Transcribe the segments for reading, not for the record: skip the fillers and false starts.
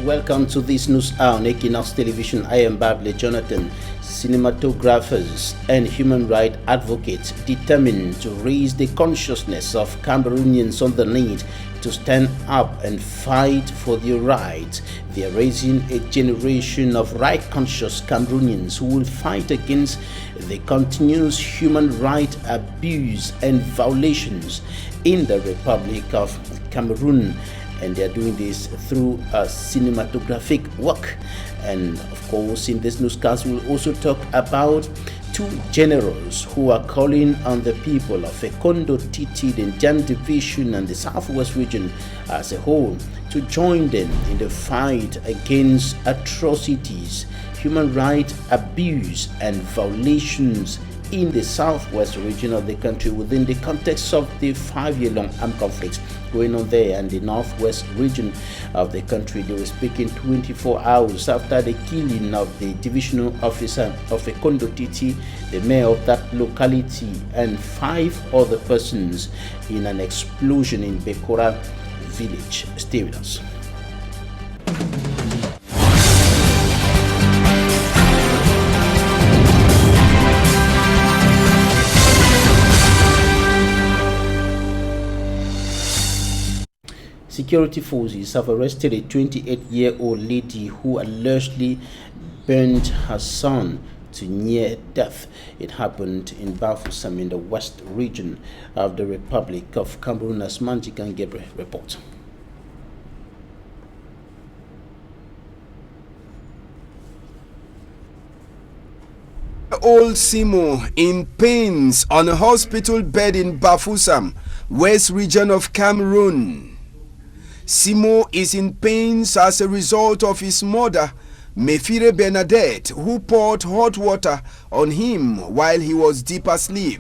welcome to this news hour on Equinoxe television. I am Bable Jonathan. Cinematographers and human rights advocates determined to raise the consciousness of Cameroonians on the need to stand up and fight for their rights. They are raising a generation of right-conscious Cameroonians who will fight against the continuous human rights abuse and violations in the Republic of Cameroon. And they are doing this through cinematographic work. And of course, in this newscast, we'll also talk about two generals who are calling on the people of Ekondo Titi, the Njan Division, and the Southwest region as a whole to join them in the fight against atrocities, human rights abuse, and violations in the southwest region of the country within the context of the 5-year-long armed conflict going on there, and the northwest region of the country. They were speaking 24 hours after the killing of the divisional officer of Ekondo Titi, the mayor of that locality, and 5 other persons in an explosion in Bekora village. Stay with us. Security forces have arrested a 28-year-old lady who allegedly burned her son to near death. It happened in Bafoussam in the west region of the Republic of Cameroon, as Manjikan Gebre reports. Old Simo in pains on a hospital bed in Bafoussam, west region of Cameroon. Simo is in pains as a result of his mother, Mefire Bernadette, who poured hot water on him while he was deep asleep.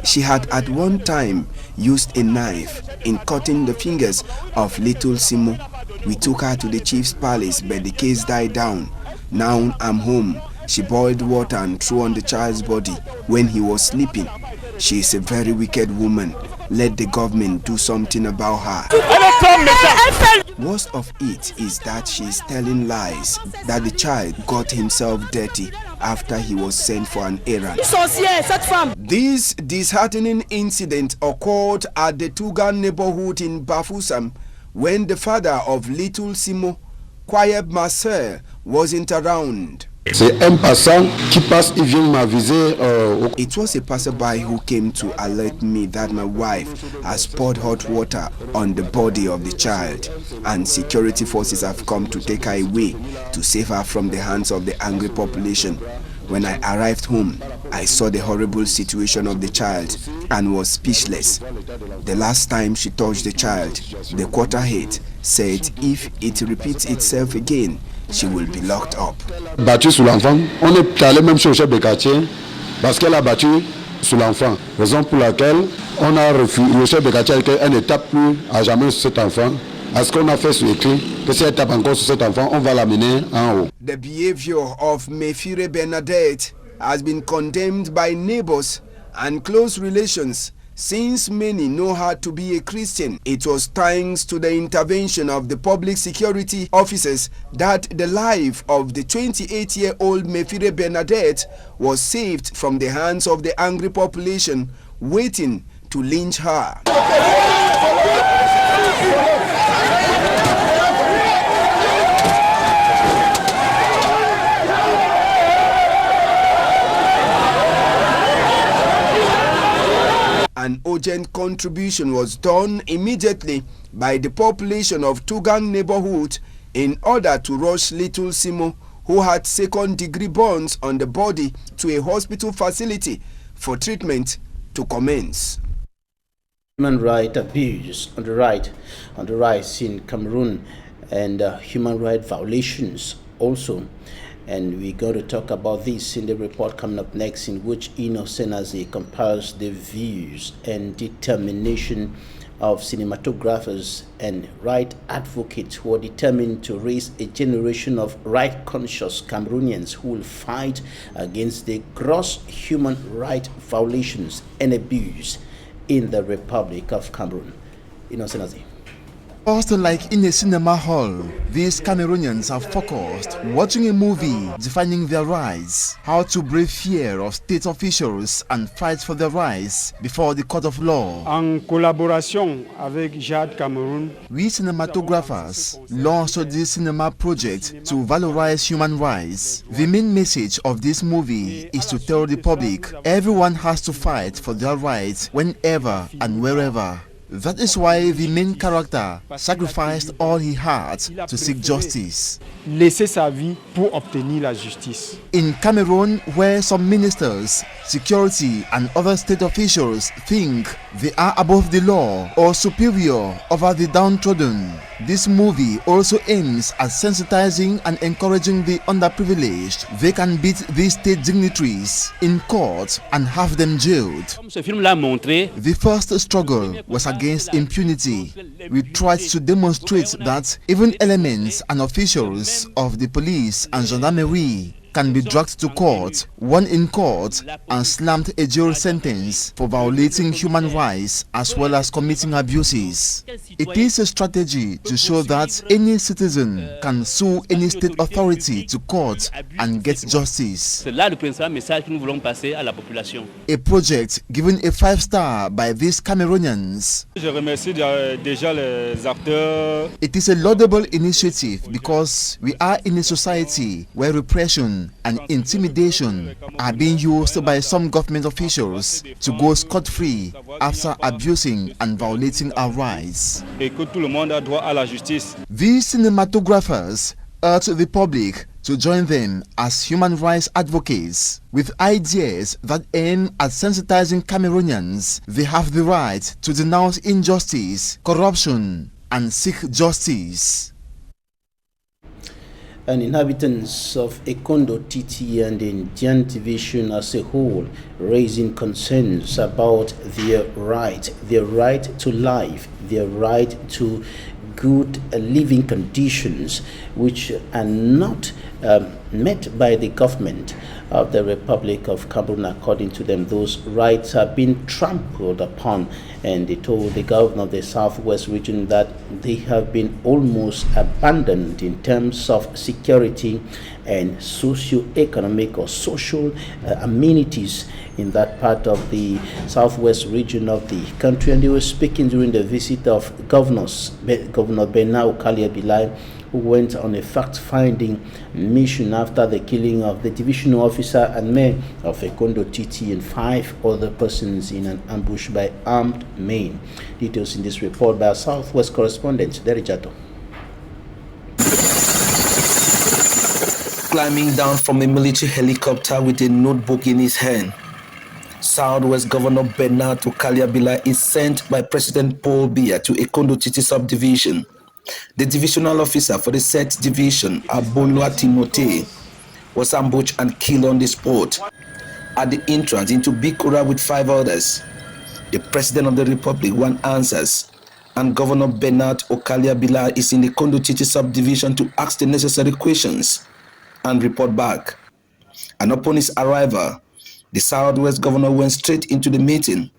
She had at one time used a knife in cutting the fingers of little Simo. We took her to the chief's palace, but the case died down. Now I'm home. She boiled water and threw on the child's body when he was sleeping. She is a very wicked woman. Let the government do something about her. Worst of it is that she is telling lies that the child got himself dirty after he was sent for an errand. This disheartening incident occurred at the Tugan neighborhood in Bafoussam when the father of little Simo, Kwayeb Marcel, wasn't around. C'est un passant qui passe, il vient m'aviser. It was a passerby who came to alert me that my wife has poured hot water on the body of the child, and security forces have come to take her away to save her from the hands of the angry population. When I arrived home, I saw the horrible situation of the child and was speechless. The last time she touched the child, the quarterhead said if it repeats itself again, she will be locked up. Battu sur l'enfant, on est allé même chez le chef de quartier parce qu'elle a battu sur l'enfant. Raison pour laquelle on a refusé, le chef de quartier qu'elle ne tape plus à jamais sur cet enfant. À ce qu'on a fait sur écrit, que si elle tape encore sur cet enfant, on va l'amener en haut. The behavior of Mefire Bernadette has been condemned by neighbors and close relations, since many know her to be a Christian. It was thanks to the intervention of the public security officers that the life of the 28-year-old Mefire Bernadette was saved from the hands of the angry population waiting to lynch her. An urgent contribution was done immediately by the population of Tugang neighborhood in order to rush little Simo, who had second-degree burns on the body, to a hospital facility for treatment to commence. Human rights abuse on the rise in Cameroon, and human rights violations also. And we're going to talk about this in the report coming up next, in which Equinoxe compares the views and determination of cinematographers and right advocates who are determined to raise a generation of right-conscious Cameroonians who will fight against the gross human rights violations and abuse in the Republic of Cameroon. Equinoxe. Just like in a cinema hall, these Cameroonians are focused, watching a movie defining their rights, how to brave fear of state officials and fight for their rights before the court of law. En collaboration avec Jade Cameroun, we cinematographers launched this cinema project to valorize human rights. The main message of this movie is to tell the public everyone has to fight for their rights whenever and wherever. That is why the main character sacrificed all he had to seek justice. laisser sa vie pour obtenir la justice. In Cameroon, where some ministers, security and other state officials think they are above the law or superior over the downtrodden, this movie also aims at sensitizing and encouraging the underprivileged. They can beat these state dignitaries in court and have them jailed. The first struggle was against impunity. We tried to demonstrate that even elements and officials of the police and gendarmerie can be dragged to court, won in court, and slammed a jail sentence for violating human rights as well as committing abuses. It is a strategy to show that any citizen can sue any state authority to court and get justice. A project given a 5-star by these Cameroonians. It is a laudable initiative because we are in a society where repression and intimidation are being used by some government officials to go scot-free after abusing and violating our rights. These cinematographers urge the public to join them as human rights advocates with ideas that aim at sensitizing Cameroonians. They have the right to denounce injustice, corruption, and seek justice. And inhabitants of Ekondo Titi and the Indian division as a whole raising concerns about their right to life, their right to good living conditions, which are not met by the government of the Republic of Cameroon. According to them, those rights have been trampled upon, and they told the governor of the Southwest region that they have been almost abandoned in terms of security and socio-economic or social amenities in that part of the Southwest region of the country. And they were speaking during the visit of Governor Bernard Okaliabilai, who went on a fact-finding mission after the killing of the divisional officer and mayor of Ekondo Titi and 5 other persons in an ambush by armed men. Details in this report by our Southwest correspondent, Derry Jato. Climbing down from a military helicopter with a notebook in his hand, Southwest Governor Bernard Okaliabilai is sent by President Paul Biya to Ekondo Titi subdivision. The divisional officer for the said division, Abolua Timote, was ambushed and killed on the spot at the entrance into Bikura with 5 others. The President of the Republic wants answers, and Governor Bernard Okaliabilai is in the Ekondo Titi subdivision to ask the necessary questions and report back. And upon his arrival, the Southwest Governor went straight into the meeting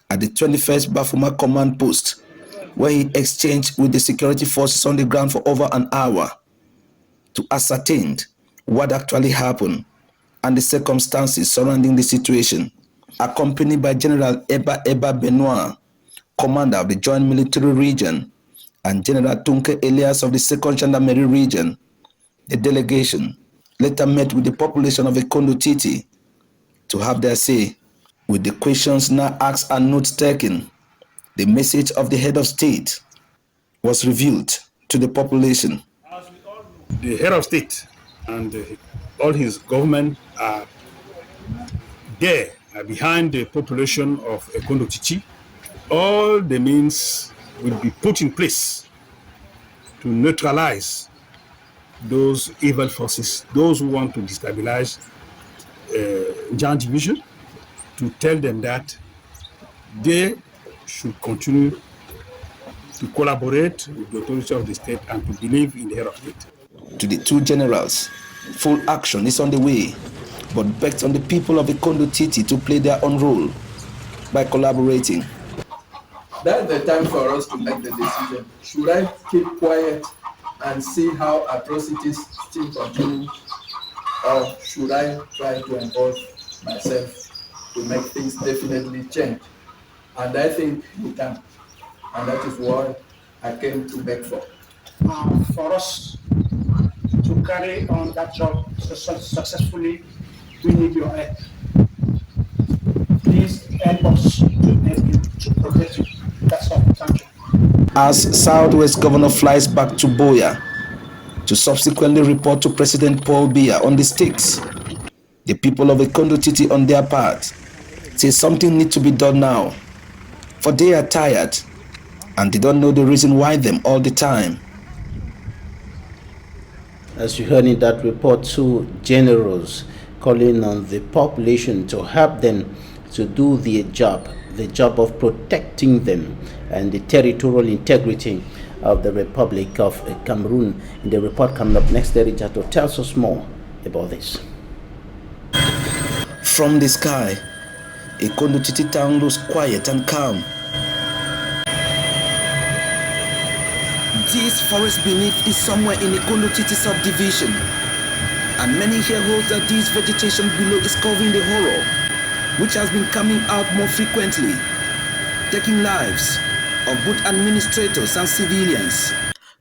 at the 21st Bafuma Command Post, where he exchanged with the security forces on the ground for over an hour to ascertain what actually happened and the circumstances surrounding the situation. Accompanied by General Eba Benoit, commander of the Joint Military Region, and General Tunke Elias of the 2nd Gendarmerie Region, the delegation later met with the population of Ekondo Titi to have their say. With the questions now asked and notes taken, the message of the head of state was revealed to the population. The head of state and all his government are there behind the population of Ekondo Titi. All the means will be put in place to neutralize those evil forces, those who want to destabilize Jan Division, to tell them that they should continue to collaborate with the authority of the state and to believe in the head of state. To the 2 generals, full action is on the way, but begs on the people of Ekondo Titi to play their own role by collaborating. That's the time for us to make the decision. Should I keep quiet and see how atrocities still continue, or should I try to involve myself to make things definitely change? And I think we can. And that is what I came to beg for. For us to carry on that job successfully, we need your help. Please help us to protect you. That's all. Thank you. As Southwest Governor flies back to Boya to subsequently report to President Paul Biya on the stakes, the people of Ikondo Titi on their part say something needs to be done now, for they are tired and they don't know the reason why them all the time. As you heard in that report, two generals calling on the population to help them to do the job of protecting them and the territorial integrity of the Republic of Cameroon. In the report coming up next, Derijato tells us more about this. From the sky, Ikondo Titi town looks quiet and calm. This forest beneath is somewhere in Ikondo Titi subdivision, and many here hold that this vegetation below is covering the horror, which has been coming out more frequently, taking lives of both administrators and civilians.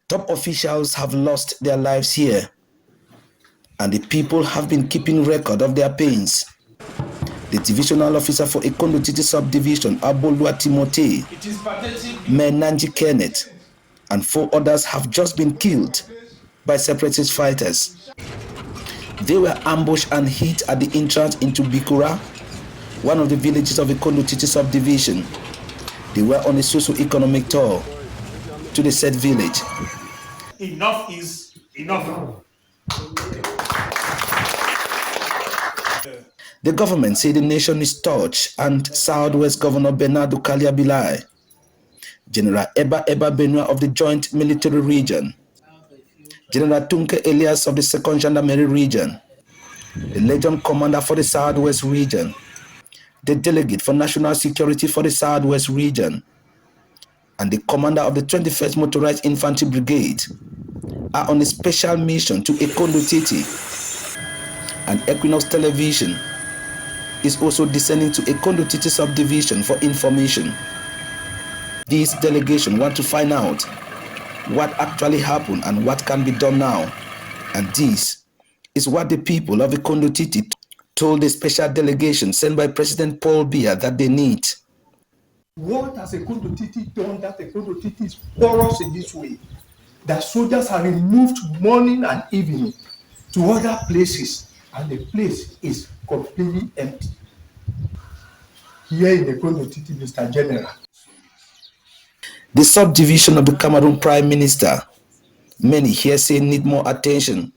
Top officials have lost their lives here, and the people have been keeping record of their pains. The divisional officer for Ikondo Titi subdivision, Abolua Timothy, Menanji Kenneth, and 4 others have just been killed by separatist fighters. They were ambushed and hit at the entrance into Bikura, one of the villages of Ikondo Titi subdivision. They were on a socio-economic tour to the said village. Enough is enough. The government said the nation is touched, and Southwest Governor Bernardo Kaliabilai, General Eba Benua of the Joint Military Region, General Tunke Elias of the 2nd Gendarmerie Region, the Legion Commander for the Southwest Region, the Delegate for National Security for the Southwest Region, and the Commander of the 21st Motorized Infantry Brigade are on a special mission to Ikondo Titi, and Equinoxe Television is also descending to Ikondo Titi subdivision for information. This delegation want to find out what actually happened and what can be done now. And this is what the people of Ikondo Titi told the special delegation sent by President Paul Biya that they need. What has Ikondo Titi done that Ikondo Titi is porous in this way? That soldiers are removed morning and evening to other places, and the place is completely empty. Here in Ikondo Titi, Mr. General, the subdivision of the Cameroon Prime Minister, many here say need more attention.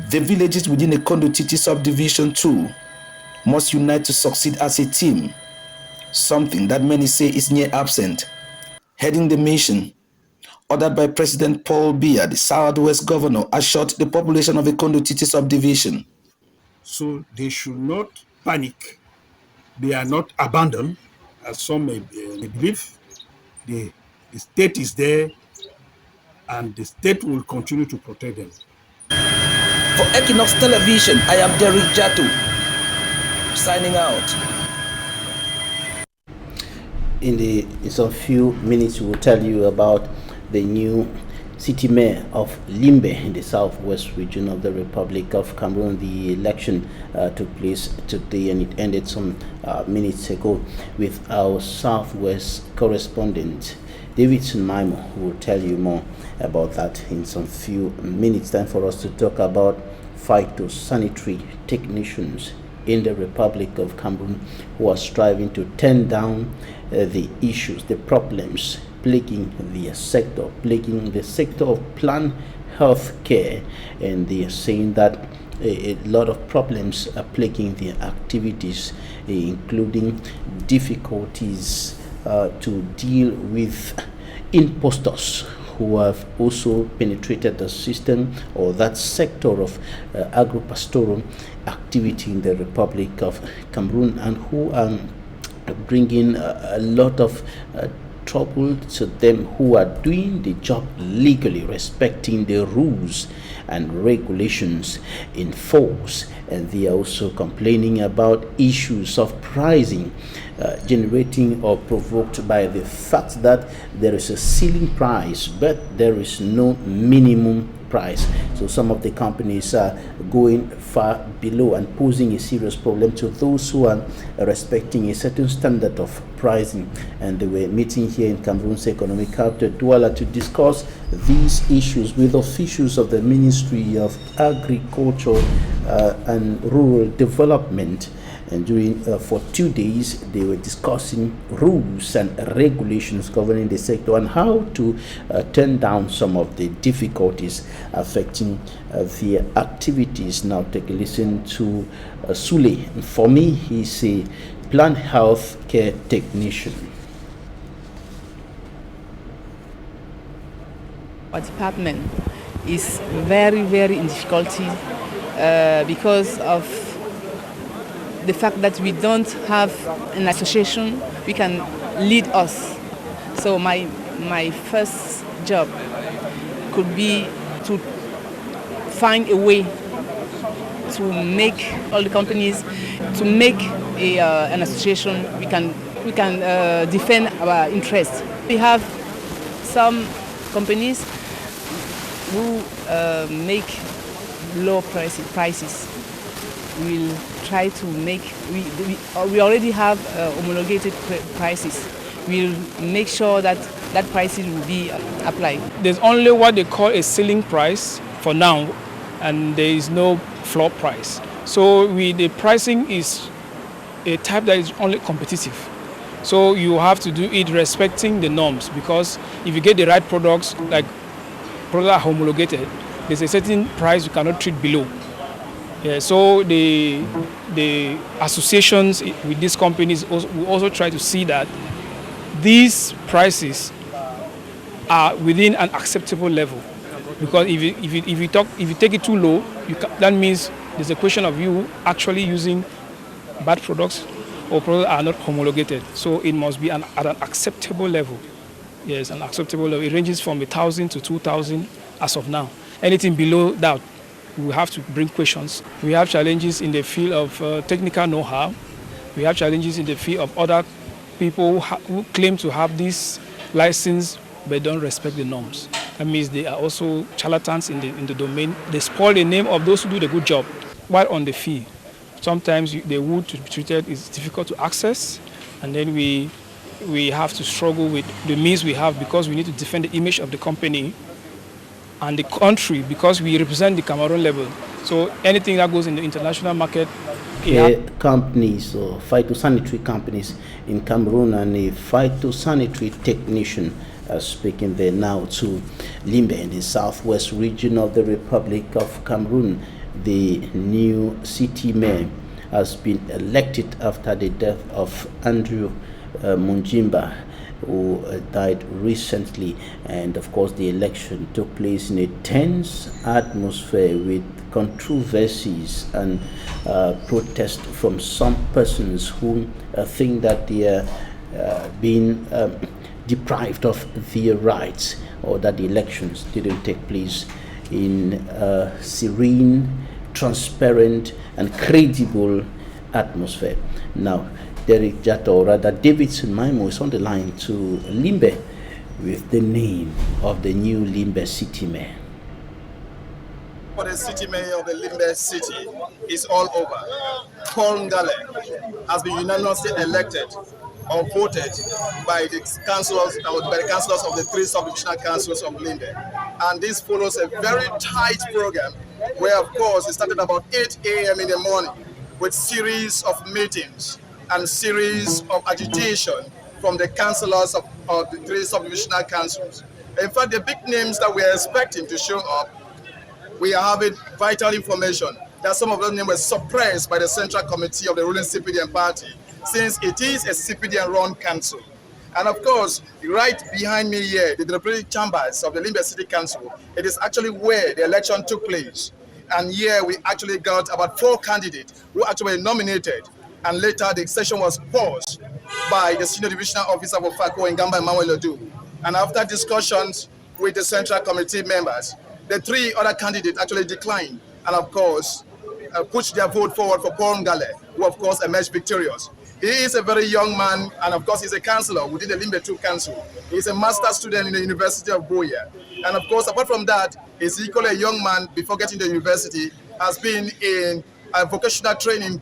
The villages within the Ikondo Titi subdivision too must unite to succeed as a team, something that many say is near absent. Heading the mission, ordered by President Paul Biya, the Southwest Governor assured the population of the Ikondo Titi subdivision. So they should not panic. They are not abandoned, as some may believe. The state is there, and the state will continue to protect them. For Equinoxe Television, I am Derek Jatu, signing out. In some few minutes, we will tell you about the new city mayor of Limbe in the southwest region of the Republic of Cameroon. The election took place today and it ended some minutes ago, with our southwest correspondent David Sunmaimo, who will tell you more about that in some few minutes. Time for us to talk about sanitary technicians in the Republic of Cameroon who are striving to turn down the issues, the problems plaguing the sector of planned health care, and they are saying that a lot of problems are plaguing their activities, including difficulties to deal with impostors who have also penetrated the system or that sector of agro-pastoral activity in the Republic of Cameroon, and who are bringing a lot of trouble to them who are doing the job legally, respecting the rules and regulations in force. And they are also complaining about issues of pricing generating or provoked by the fact that there is a ceiling price but there is no minimum price. So some of the companies are going far below and posing a serious problem to those who are respecting a certain standard of pricing. And they were meeting here in Cameroon's economic capital, Douala, to discuss these issues with officials of the Ministry of Agriculture and Rural Development. And during for 2 days, they were discussing rules and regulations governing the sector and how to turn down some of the difficulties affecting their activities. Now, take a listen to Sule. For me, he's a plant health care technician. Our department is very, very in difficulty because of the fact that we don't have an association we can lead us. So my first job could be to find a way to make all the companies to make an association we can defend our interests. We have some companies who make low prices. We'll try to make, we already have homologated prices. We'll make sure that prices will be applied. There's only what they call a ceiling price for now, and there is no floor price. So the pricing is a type that is only competitive. So you have to do it respecting the norms, because if you get the right products, like products are homologated, there's a certain price you cannot treat below. Yeah, so the associations with these companies will also try to see that these prices are within an acceptable level. Because if you take it too low, that means there's a question of you actually using bad products or products are not homologated. So it must be at an acceptable level. Yes, an acceptable level. It ranges from 1,000 to 2,000 as of now. Anything below that, we have to bring questions. We have challenges in the field of technical know-how. We have challenges in the field of other people who claim to have this license but don't respect the norms. That means they are also charlatans in the domain. They spoil the name of those who do the good job. While on the fee, sometimes the wood to be treated is difficult to access, and then we have to struggle with the means we have because we need to defend the image of the company and the country, because we represent the Cameroon level. So anything that goes in the international market. Companies or phytosanitary companies in Cameroon, and a phytosanitary technician speaking there now to Limbe in the southwest region of the Republic of Cameroon. The new city mayor has been elected after the death of Andrew Munjimba, who died recently. And of course the election took place in a tense atmosphere with controversies and protest from some persons who think that they are being deprived of their rights, or that the elections didn't take place in a serene, transparent and credible atmosphere. Now Derek Jato, or rather Davidson Maimo, is on the line to Limbe with the name of the new Limbe City Mayor. For the city mayor of the Limbe City is all over. Paul Ngale has been unanimously elected or voted by the councillors of the 3 sub-divisional councils of Limbe. And this follows a very tight program where, of course, it started about 8 a.m. in the morning with series of meetings and series of agitation from the councillors of the 3 sub-divisional councils. In fact, the big names that we are expecting to show up, we are having vital information that some of those names were suppressed by the Central Committee of the ruling CPDM party, since it is a CPDM-run council. And of course, right behind me here, the deliberative chambers of the Limbe City Council, it is actually where the election took place. And here we actually got about 4 candidates who actually were nominated, and later the session was paused by the Senior Divisional Officer for FACO in Gamba, Emmanuel Odu. And after discussions with the Central Committee members, the 3 other candidates actually declined and, of course, pushed their vote forward for Paul Ngale, who, of course, emerged victorious. He is a very young man, and of course, he's a councillor within the Limbe 2 Council. He's a master's student in the University of Boya. And of course, apart from that, he's equally a young man before getting to the university, has been in a vocational training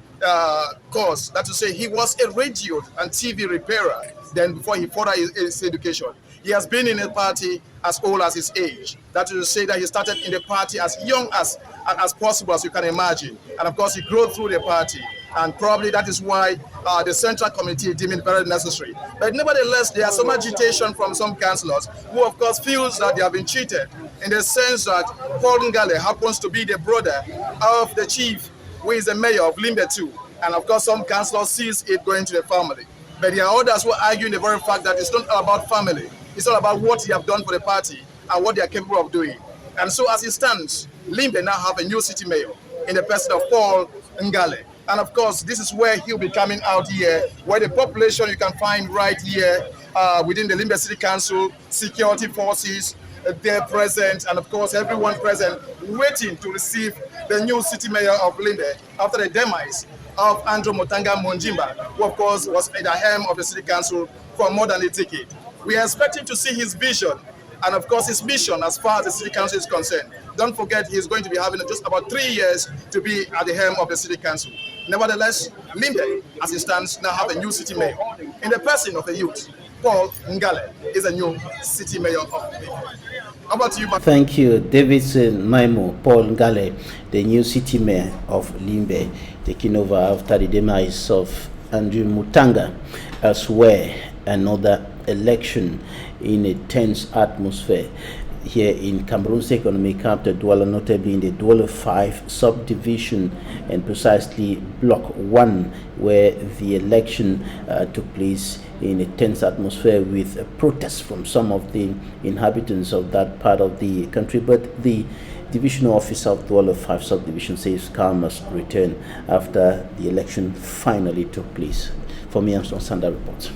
course. That to say, he was a radio and TV repairer then before he furthered his education. He has been in the party as old as his age. That is to say that he started in the party as young as possible, as you can imagine. And of course, he grew through the party. And probably that is why the Central Committee deemed it very necessary. But nevertheless, there are some agitation from some councillors who, of course, feels that they have been cheated in the sense that Paul Ngale happens to be the brother of the chief, who is the mayor of Limbe 2. And of course, some councillors sees it going to the family. But there are others who are arguing the very fact that it's not about family. It's all about what they have done for the party and what they are capable of doing. And so as it stands, Limbe now have a new city mayor in the person of Paul Ngale. And of course, this is where he'll be coming out here, where the population you can find right here within the Limbe City Council, security forces, they're present, and of course, everyone present waiting to receive the new city mayor of Limbe after the demise of Andrew Mutanga Monjimba, who of course was at the helm of the city council for more than a decade. We are expecting to see his vision and of course his mission as far as the city council is concerned. Don't forget, he's going to be having just about 3 years to be at the helm of the city council. Nevertheless, Limbe, as it stands, now have a new city mayor. In the person of a youth, Paul Ngale is a new city mayor of Limbe. How about you, Thank you, Davidson Maimo, Paul Ngale, the new city mayor of Limbe, taking over after the demise of Andrew Mutanga. Elsewhere, another election in a tense atmosphere here in Cameroon's economic capital, Douala, notably in the Douala 5 subdivision, and precisely Block 1, where the election took place in a tense atmosphere with a protest from some of the inhabitants of that part of the country. But the divisional officer of Douala 5 subdivision says calm has returned after the election finally took place. For me, I'm Sanda reports.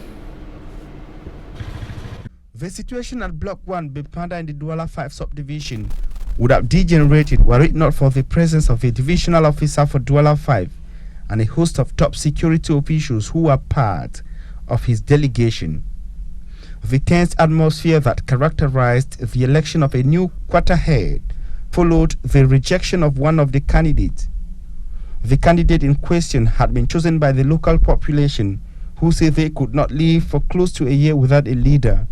The situation at Block 1, Bipanda in the Douala 5 subdivision, would have degenerated were it not for the presence of a divisional officer for Douala 5 and a host of top security officials who were part of his delegation. The tense atmosphere that characterized the election of a new quarter head followed the rejection of one of the candidates. The candidate in question had been chosen by the local population, who say they could not live for close to a year without a leader.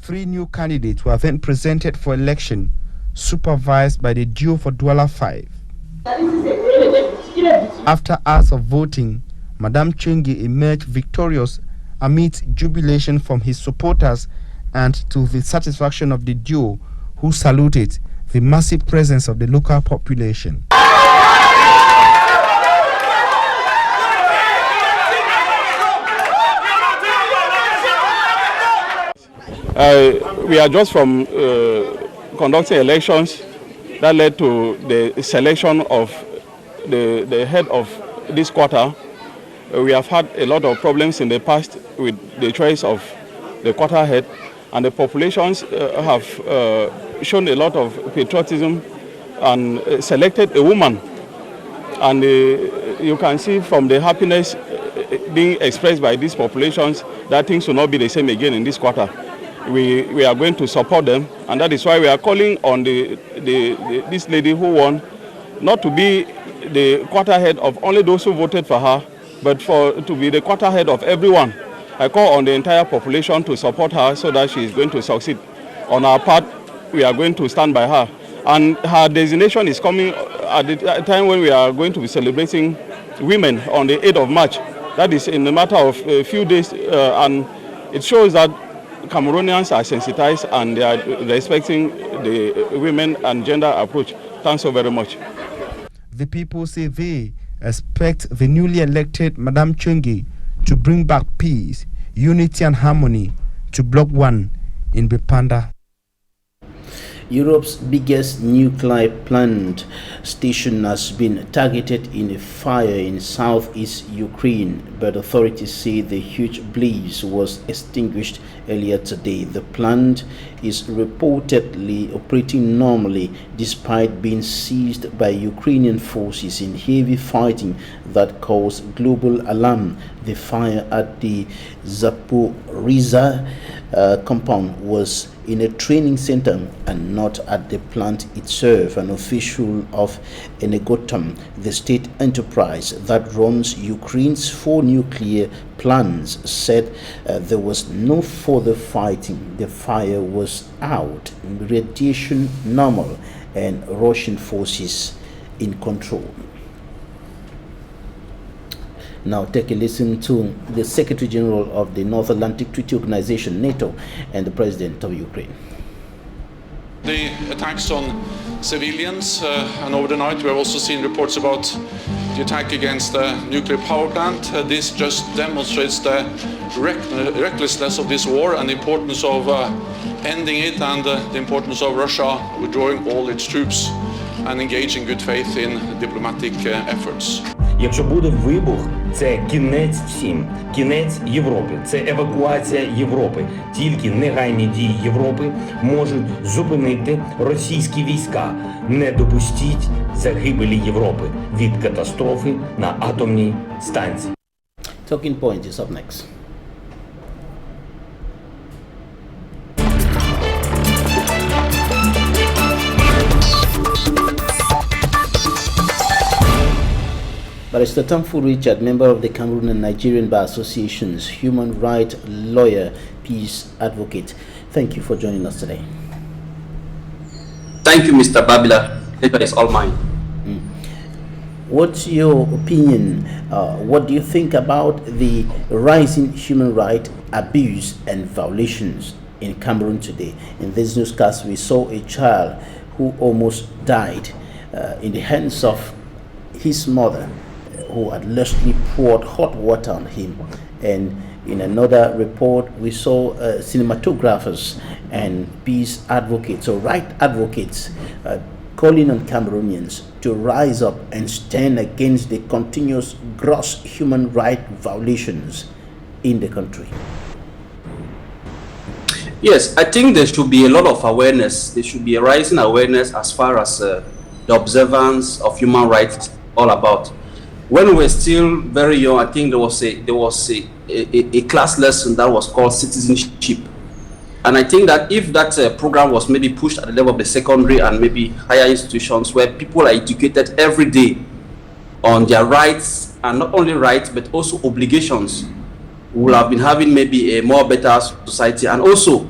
3 new candidates were then presented for election, supervised by the duo for Douala 5. After hours of voting, Madame Chengi emerged victorious amidst jubilation from his supporters and to the satisfaction of the duo, who saluted the massive presence of the local population. We are just from conducting elections that led to the selection of the head of this quarter. We have had a lot of problems in the past with the choice of the quarter head, and the populations have shown a lot of patriotism and selected a woman. And you can see from the happiness being expressed by these populations that things will not be the same again in this quarter. We are going to support them, and that is why we are calling on this lady who won not to be the quarter head of only those who voted for her, but to be the quarter head of everyone. I call on the entire population to support her so that she is going to succeed. On our part, we are going to stand by her. And her designation is coming at the time when we are going to be celebrating women on the 8th of March. That is in a matter of a few days, and it shows that Cameroonians are sensitized and they are respecting the women and gender approach. Thanks so very much. The people say they expect the newly elected Madame Chengi to bring back peace, unity and harmony to Block 1 in Bipanda. Europe's biggest nuclear plant station has been targeted in a fire in southeast Ukraine, but authorities say the huge blaze was extinguished earlier today. The plant is reportedly operating normally despite being seized by Ukrainian forces in heavy fighting that caused global alarm. The fire at the Zaporizhzhia compound was in a training center and not at the plant itself. An official of Enegotam, the state enterprise that runs Ukraine's 4 nuclear plants, said there was no further fighting. The fire was out, radiation normal, and Russian forces in control. Now take a listen to the Secretary General of the North Atlantic Treaty Organization, NATO, and the President of Ukraine. The attacks on civilians, and over the night we have also seen reports about the attack against the nuclear power plant. This just demonstrates the recklessness of this war and the importance of ending it, and the importance of Russia withdrawing all its troops and engaging good faith in diplomatic efforts. Якщо буде вибух, це кінець всім, кінець Європи, це евакуація Європи. Тільки негайні дії Європи можуть зупинити російські війська. Не допустіть загибелі Європи від катастрофи на атомній станції. Talking Point is up next. Barrister Tamfu Richard, member of the Cameroon and Nigerian Bar Associations, human rights lawyer, peace advocate. Thank you for joining us today. Thank you, Mr. Babila. Pleasure is all mine. What's your opinion? What do you think about the rising human rights abuse and violations in Cameroon today? In this newscast, we saw a child who almost died in the hands of his mother, who had lustily poured hot water on him. And in another report, we saw cinematographers and peace advocates or right advocates calling on Cameroonians to rise up and stand against the continuous gross human rights violations in the country. Yes, I think there should be a lot of awareness. There should be a rising awareness as far as the observance of human rights all about. When we were still very young, I think there was a class lesson that was called citizenship. And I think that if that program was maybe pushed at the level of the secondary and maybe higher institutions where people are educated every day on their rights, and not only rights, but also obligations, we will have been having maybe a more better society. And also,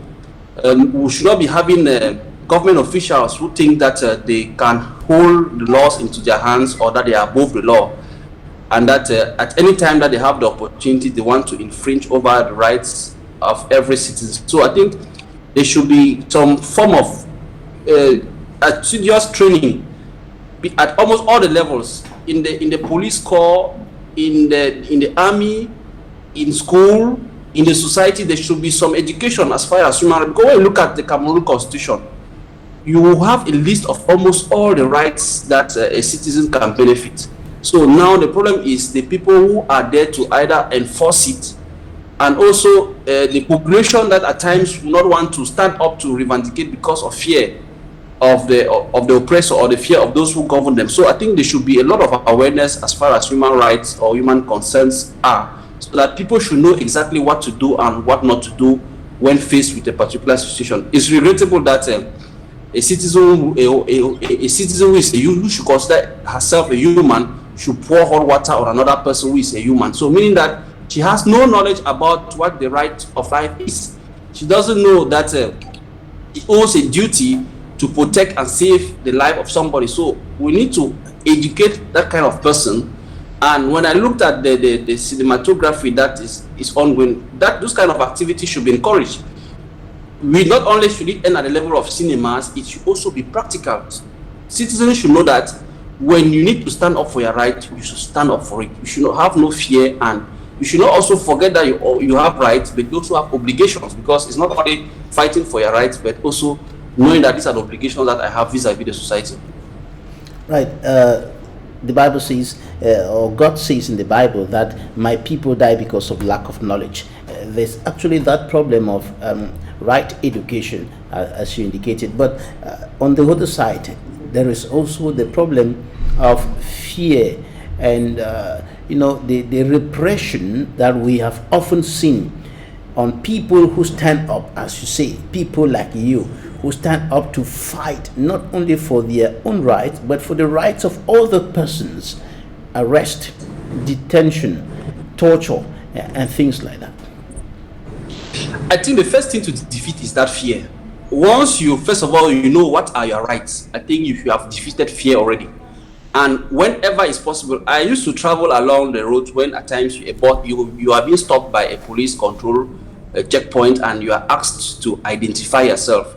we should not be having government officials who think that they can hold the laws into their hands or that they are above the law, and that at any time that they have the opportunity, they want to infringe over the rights of every citizen. So I think there should be some form of assiduous training at almost all the levels, in the police corps, in the army, in school, in the society. There should be some education as far as human rights. Go and look at the Cameroon Constitution. You will have a list of almost all the rights that a citizen can benefit. So now the problem is the people who are there to either enforce it, and also the population that at times do not want to stand up to reivindicate because of fear of the oppressor or the fear of those who govern them. So I think there should be a lot of awareness as far as human rights or human concerns are, so that people should know exactly what to do and what not to do when faced with a particular situation. It's regrettable that a citizen who should consider herself a human should pour hot water on another person who is a human. So meaning that she has no knowledge about what the right of life is. She doesn't know that it owes a duty to protect and save the life of somebody. So we need to educate that kind of person. And when I looked at the cinematography that is ongoing, that those kind of activities should be encouraged. We not only should it end at the level of cinemas, it should also be practical. Citizens should know that when you need to stand up for your right, you should stand up for it. You should not have no fear, and you should not also forget that you have rights, but you also have obligations, because it's not only fighting for your rights, but also knowing that these are the obligations that I have vis-a-vis the society. Right. The Bible says, or God says in the Bible, that my people die because of lack of knowledge. There's actually that problem of right education, as you indicated. But on the other side, there is also the problem of fear and, the repression that we have often seen on people who stand up, as you say, people like you, who stand up to fight not only for their own rights, but for the rights of other persons. Arrest, detention, torture, and things like that. I think the first thing to defeat is that fear. Once you, first of all, you know what are your rights, I think if you have defeated fear already. And whenever it's possible, I used to travel along the road when at times you are being stopped by a police control checkpoint and you are asked to identify yourself.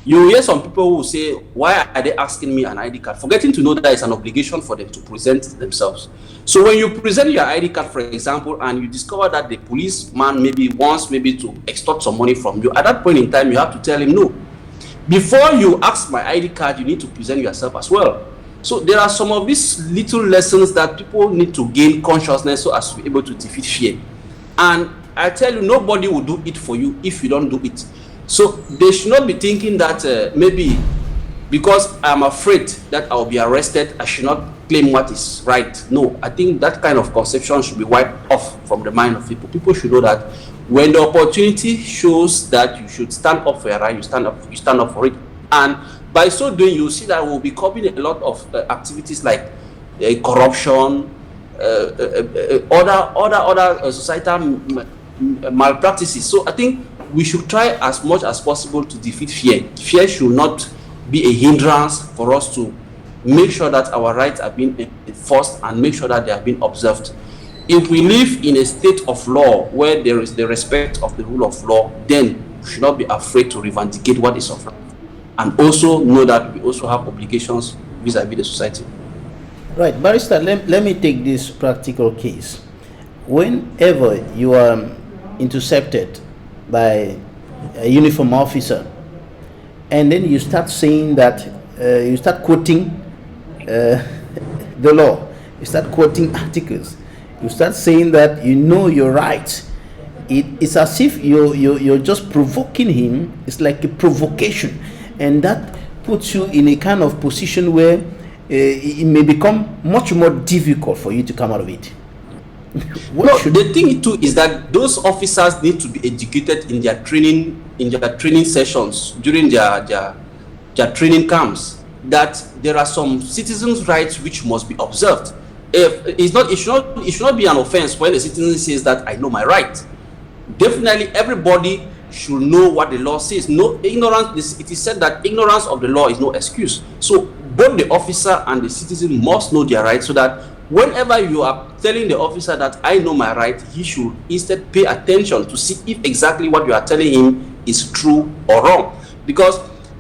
You hear some people who say, why are they asking me an ID card? Forgetting to know that it's an obligation for them to present themselves. So when you present your ID card, for example, and you discover that the policeman wants to extort some money from you, at that point in time, you have to tell him, no. Before you ask my ID card, you need to present yourself as well. So there are some of these little lessons that people need to gain consciousness so as to be able to defeat fear. And I tell you, nobody will do it for you if you don't do it. So they should not be thinking that maybe because I'm afraid that I'll be arrested, I should not claim what is right. No, I think that kind of conception should be wiped off from the mind of people. People should know that when the opportunity shows that you should stand up for your right, you stand up for it. And by so doing, you see that we'll be copying a lot of activities like corruption, other societal malpractices. So I think we should try as much as possible to defeat fear. Fear should not be a hindrance for us to make sure that our rights are being enforced and make sure that they are being observed. If we live in a state of law where there is the respect of the rule of law, then we should not be afraid to reivindicate what is of law, and also know that we also have obligations vis-a-vis the society. Right, Barrister, let me take this practical case. Whenever you are intercepted by a uniform officer, and then you start saying that, you start quoting the law, you start quoting articles, you start saying that you know your rights, it's as if you're just provoking him. It's like a provocation, and that puts you in a kind of position where it may become much more difficult for you to come out of it. The thing too is that those officers need to be educated in their training sessions during their training camps, that there are some citizens' rights which must be observed. It should not be an offense when a citizen says that I know my right. Definitely, everybody should know what the law says. No ignorance. It is said that ignorance of the law is no excuse. So both the officer and the citizen must know their rights, so that whenever you are telling the officer that I know my right, he should instead pay attention to see if exactly what you are telling him is true or wrong. Because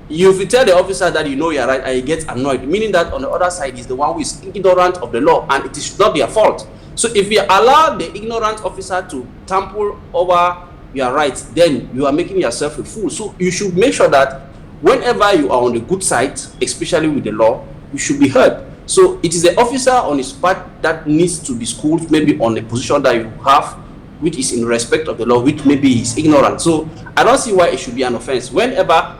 if you tell the officer that you know your right and he gets annoyed, meaning that on the other side is the one who is ignorant of the law, and it is not their fault. So if you allow the ignorant officer to trample over your rights, then you are making yourself a fool. So you should make sure that whenever you are on the good side, especially with the law, you should be heard. So it is the officer on his part that needs to be schooled, maybe on a position that you have, which is in respect of the law, which maybe is ignorant. So I don't see why it should be an offense. Whenever I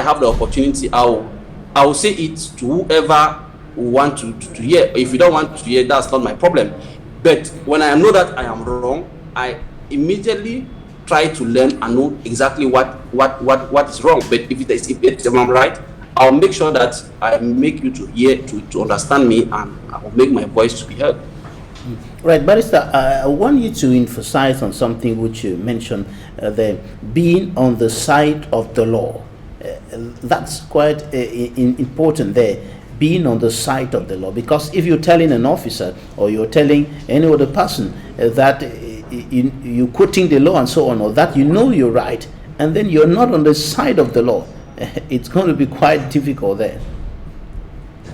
have the opportunity, I will say it to whoever want to hear. If you don't want to hear, that's not my problem. But when I know that I am wrong, I immediately try to learn and know exactly what is wrong. But if I'm right, I'll make sure that I make you to hear, to understand me, and I will make my voice to be heard. Right, Barrister, I want you to emphasize on something which you mentioned, the being on the side of the law. That's quite important there, being on the side of the law. Because if you're telling an officer or you're telling any other person that you're quoting the law and so on, or that you know you're right, and then you're not on the side of the law, it's going to be quite difficult there.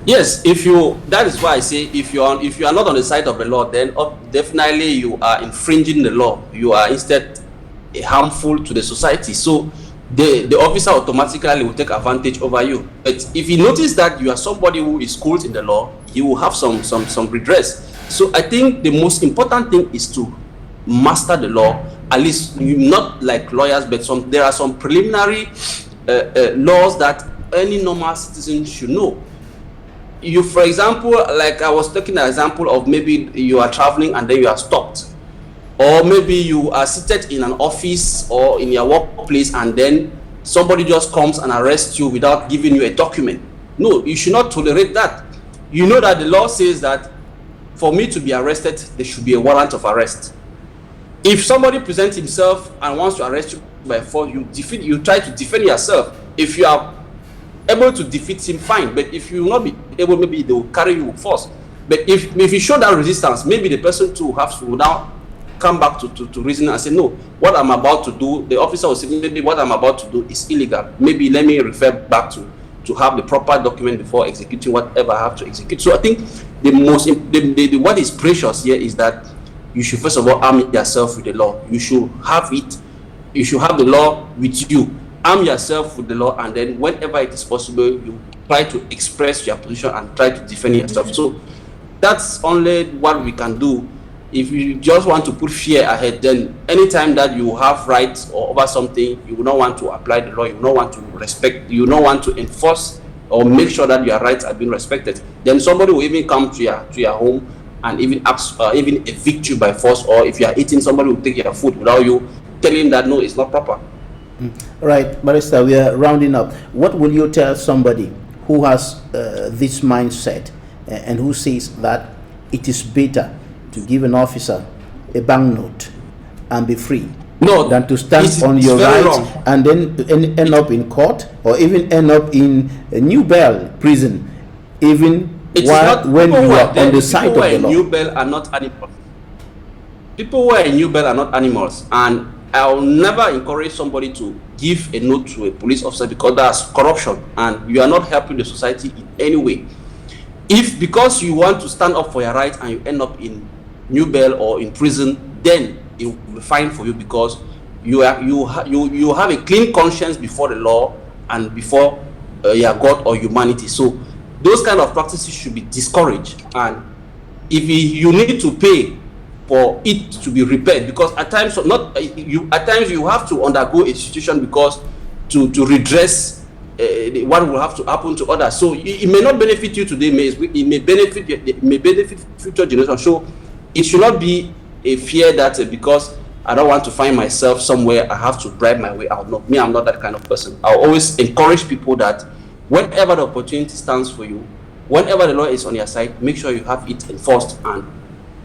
Yes, that is why I say if you are not on the side of the law, then definitely you are infringing the law. You are instead harmful to the society. So the officer automatically will take advantage over you. But if you notice that you are somebody who is schooled in the law, you will have some redress. So I think the most important thing is to master the law. At least not like lawyers, but there are some preliminary laws that any normal citizen should know. You, for example, like I was taking an example of maybe you are traveling and then you are stopped, or maybe you are seated in an office or in your workplace and then somebody just comes and arrests you without giving you a document. No, you should not tolerate that. You know that the law says that for me to be arrested, there should be a warrant of arrest. If somebody presents himself and wants to arrest you by force, you try to defend yourself. If you are able to defeat him, fine. But if you will not be able, maybe they will carry you with force. But if you show that resistance, maybe the person too has to now come back to reason and say, no, what I'm about to do, the officer will say, maybe what I'm about to do is illegal. Maybe let me refer back to have the proper document before executing whatever I have to execute. So I think what is precious here is that you should first of all arm yourself with the law. You should have it. You should have the law with you. Arm yourself with the law, and then whenever it is possible, you try to express your position and try to defend yourself. So that's only what we can do. If you just want to put fear ahead, then anytime that you have rights or over something, you will not want to apply the law, you will not want to respect, you will not want to enforce or make sure that your rights are being respected. Then somebody will even come to your home and even even evict you by force, or if you are eating, somebody will take your food without you telling that no, it's not proper. Right, Barrister, we are rounding up. What will you tell somebody who has this mindset and who says that it is better to give an officer a banknote and be free than to stand on your rights and then end up in court or even end up in a New Bell prison, even when you are on the side of the law? People who are in New Bell are not animals. People who are in New Bell are not animals, and I'll never encourage somebody to give a note to a police officer because that's corruption and you are not helping the society in any way. If because you want to stand up for your rights and you end up in New Bell or in prison, then it will be fine for you because you have a clean conscience before the law and before your God or humanity. So those kind of practices should be discouraged. And if you need to pay for it to be repaired, because at times you have to undergo a situation because to redress what will have to happen to others. So it may not benefit you today, it may benefit future generations. So it should not be a fear that because I don't want to find myself somewhere I have to bribe my way out. No, me, I'm not that kind of person. I'll always encourage people that whenever the opportunity stands for you, whenever the law is on your side, make sure you have it enforced, and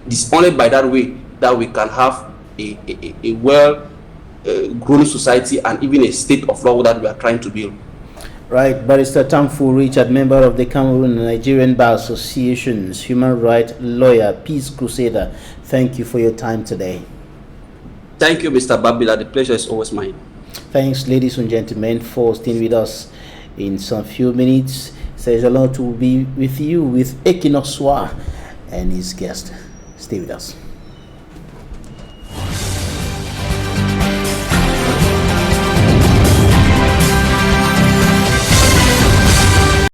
it's only by that way that we can have a well grown society and even a state of law that we are trying to build. Right, Barrister Tamfu Richard, member of the Cameroon and Nigerian Bar Association's human rights lawyer, peace crusader. Thank you for your time today. Thank you, Mr. Babila. The pleasure is always mine. Thanks, ladies and gentlemen, for staying with us. In some few minutes, says a lot to be with you with Equinoxe and his guest. Stay with us.